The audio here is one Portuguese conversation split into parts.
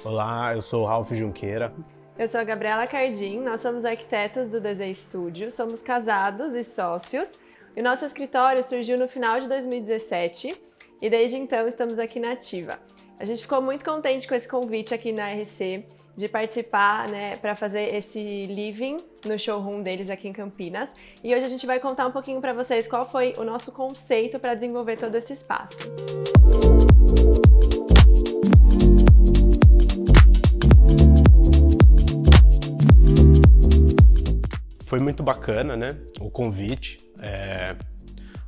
Olá, eu sou o Ralph Junqueira. Eu sou a Gabriela Cardim, nós somos arquitetos do Desenho Studio, somos casados e sócios. E o nosso escritório surgiu no final de 2017 e desde então estamos aqui na ativa. A gente ficou muito contente com esse convite aqui na RC de participar, para fazer esse living no showroom deles aqui em Campinas. E hoje a gente vai contar um pouquinho para vocês qual foi o nosso conceito para desenvolver todo esse espaço. Foi muito bacana, né, o convite.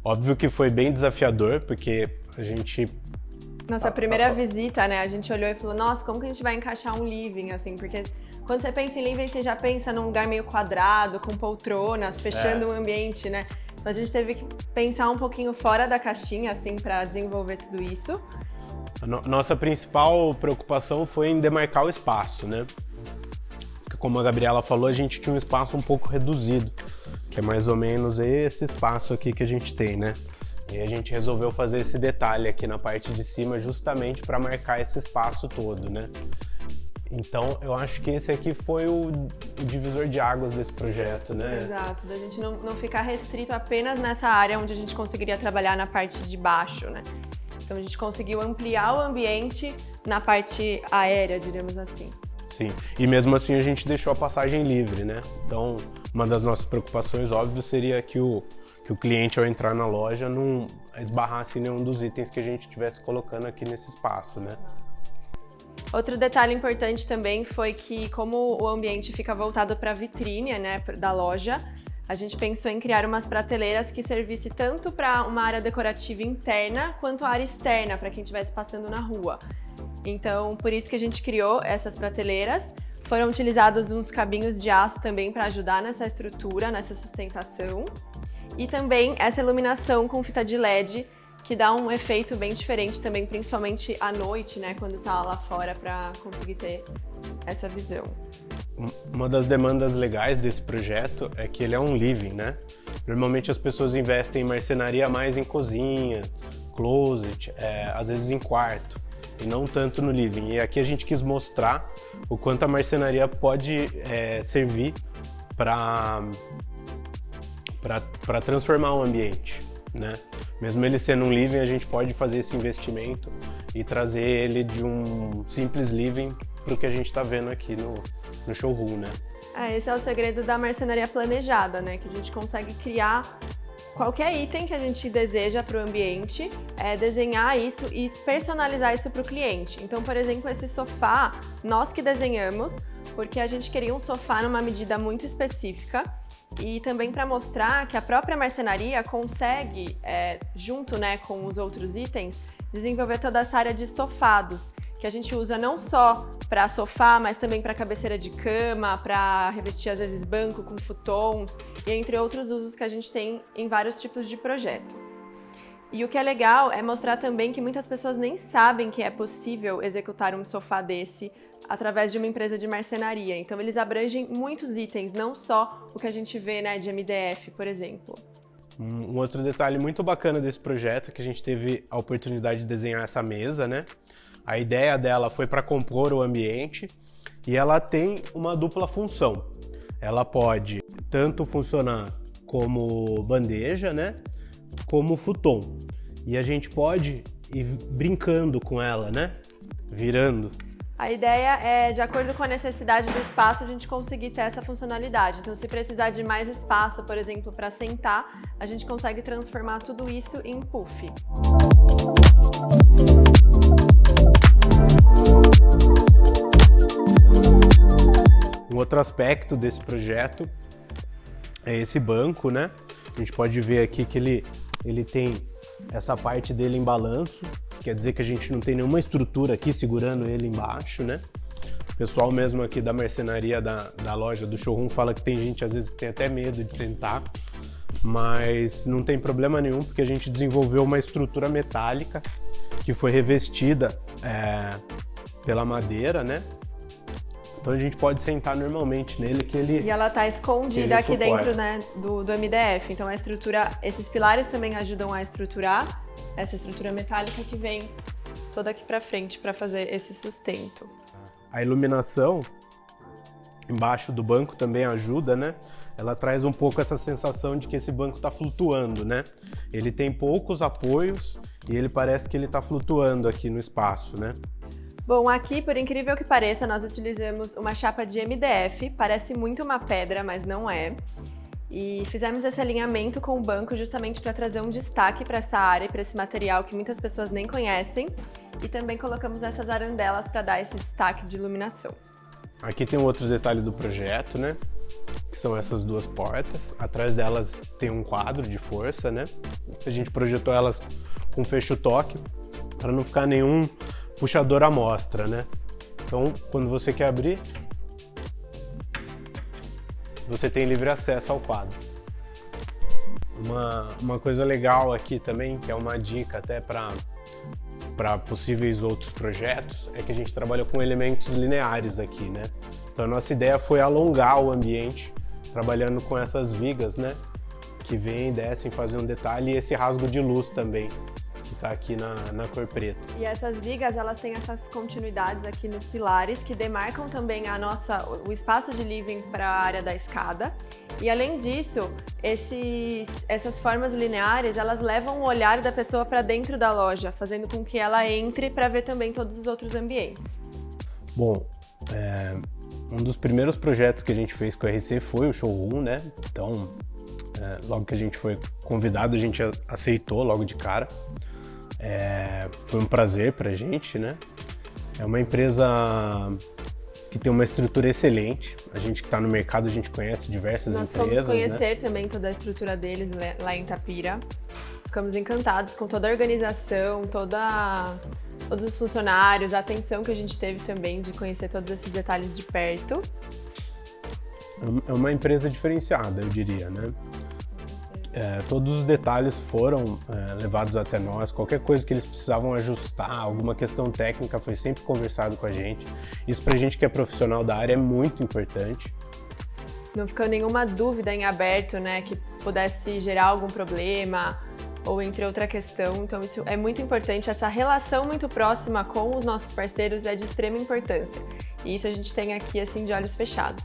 Óbvio que foi bem desafiador, porque a gente... Nossa primeira visita, a gente olhou e falou, nossa, como que a gente vai encaixar um living, assim? Porque quando você pensa em living, você já pensa num lugar meio quadrado, com poltronas, fechando o ambiente, né? Então a gente teve que pensar um pouquinho fora da caixinha, assim, para desenvolver tudo isso. Nossa principal preocupação foi em demarcar o espaço, né? Como a Gabriela falou, a gente tinha um espaço um pouco reduzido, que é mais ou menos esse espaço aqui que a gente tem, né? E a gente resolveu fazer esse detalhe aqui na parte de cima justamente para marcar esse espaço todo, né? Então, eu acho que esse aqui foi o divisor de águas desse projeto, né? Exato, da gente não ficar restrito apenas nessa área onde a gente conseguiria trabalhar na parte de baixo, né? Então, a gente conseguiu ampliar o ambiente na parte aérea, diríamos assim. Sim, e mesmo assim a gente deixou a passagem livre, né? Então, uma das nossas preocupações, óbvio, seria que o cliente, ao entrar na loja, não esbarrasse em nenhum dos itens que a gente estivesse colocando aqui nesse espaço, né? Outro detalhe importante também foi que, como o ambiente fica voltado para a vitrine, da loja, a gente pensou em criar umas prateleiras que servisse tanto para uma área decorativa interna, quanto a área externa, para quem estivesse passando na rua. Então, por isso que a gente criou essas prateleiras. Foram utilizados uns cabinhos de aço também para ajudar nessa estrutura, nessa sustentação. E também essa iluminação com fita de LED, que dá um efeito bem diferente também, principalmente à noite, quando tá lá fora, para conseguir ter essa visão. Uma das demandas legais desse projeto é que ele é um living, né? Normalmente as pessoas investem em marcenaria mais em cozinha, closet, às vezes em quarto, e não tanto no living. E aqui a gente quis mostrar o quanto a marcenaria pode servir para transformar o ambiente, né? Mesmo ele sendo um living, a gente pode fazer esse investimento e trazer ele de um simples living para o que a gente está vendo aqui no showroom, né? Esse é o segredo da marcenaria planejada, que a gente consegue criar qualquer item que a gente deseja para o ambiente, desenhar isso e personalizar isso para o cliente. Então, por exemplo, esse sofá, nós que desenhamos, porque a gente queria um sofá numa medida muito específica e também para mostrar que a própria marcenaria consegue, junto com os outros itens, desenvolver toda essa área de estofados, que a gente usa não só para sofá, mas também para cabeceira de cama, para revestir às vezes banco com futons, e entre outros usos que a gente tem em vários tipos de projeto. E o que é legal é mostrar também que muitas pessoas nem sabem que é possível executar um sofá desse através de uma empresa de marcenaria. Então eles abrangem muitos itens, não só o que a gente vê de MDF, por exemplo. Um outro detalhe muito bacana desse projeto é que a gente teve a oportunidade de desenhar essa mesa, né? A ideia dela foi para compor o ambiente e ela tem uma dupla função. Ela pode tanto funcionar como bandeja, como futon. E a gente pode ir brincando com ela, virando. A ideia é, de acordo com a necessidade do espaço, a gente conseguir ter essa funcionalidade. Então, se precisar de mais espaço, por exemplo, para sentar, a gente consegue transformar tudo isso em puff. Um outro aspecto desse projeto é esse banco, A gente pode ver aqui que ele tem essa parte dele em balanço, quer dizer que a gente não tem nenhuma estrutura aqui segurando ele embaixo, O pessoal mesmo aqui da marcenaria da loja, do showroom, fala que tem gente às vezes que tem até medo de sentar, mas não tem problema nenhum, porque a gente desenvolveu uma estrutura metálica que foi revestida pela madeira, Então a gente pode sentar normalmente nele que ele... E ela está escondida aqui dentro, do MDF. Então a estrutura, esses pilares também ajudam a estruturar essa estrutura metálica que vem toda aqui para frente para fazer esse sustento. A iluminação embaixo do banco também ajuda, né? Ela traz um pouco essa sensação de que esse banco está flutuando, né? Ele tem poucos apoios e ele parece que ele está flutuando aqui no espaço, né? Bom, aqui, por incrível que pareça, nós utilizamos uma chapa de MDF, parece muito uma pedra, mas não é. E fizemos esse alinhamento com o banco justamente para trazer um destaque para essa área e para esse material que muitas pessoas nem conhecem. E também colocamos essas arandelas para dar esse destaque de iluminação. Aqui tem um outro detalhe do projeto, né? Que são essas duas portas. Atrás delas tem um quadro de força, né? A gente projetou elas com fecho-toque para não ficar nenhum puxador à mostra, né? Então, quando você quer abrir, você tem livre acesso ao quadro. Uma coisa legal aqui também, que é uma dica até para possíveis outros projetos, é que a gente trabalha com elementos lineares aqui, né? Então a nossa ideia foi alongar o ambiente, trabalhando com essas vigas, né? Que vêm, descem, fazem um detalhe, e esse rasgo de luz também, que está aqui na cor preta. E essas vigas, elas têm essas continuidades aqui nos pilares, que demarcam também o espaço de living para a área da escada. E além disso, essas formas lineares, elas levam o olhar da pessoa para dentro da loja, fazendo com que ela entre para ver também todos os outros ambientes. Bom, um dos primeiros projetos que a gente fez com a RC foi o showroom, né? Então, logo que a gente foi convidado, a gente aceitou logo de cara. Foi um prazer pra gente, né? É uma empresa que tem uma estrutura excelente. A gente que está no mercado, a gente conhece diversas empresas, né? Nós fomos conhecer também toda a estrutura deles lá em Itapira. Ficamos encantados com toda a organização, todos os funcionários, a atenção que a gente teve também de conhecer todos esses detalhes de perto. É uma empresa diferenciada, eu diria, né? Todos os detalhes foram levados até nós, qualquer coisa que eles precisavam ajustar, alguma questão técnica foi sempre conversado com a gente. Isso pra gente que é profissional da área é muito importante. Não ficou nenhuma dúvida em aberto, né, que pudesse gerar algum problema ou entre outra questão. Então isso é muito importante, essa relação muito próxima com os nossos parceiros é de extrema importância. E isso a gente tem aqui assim de olhos fechados.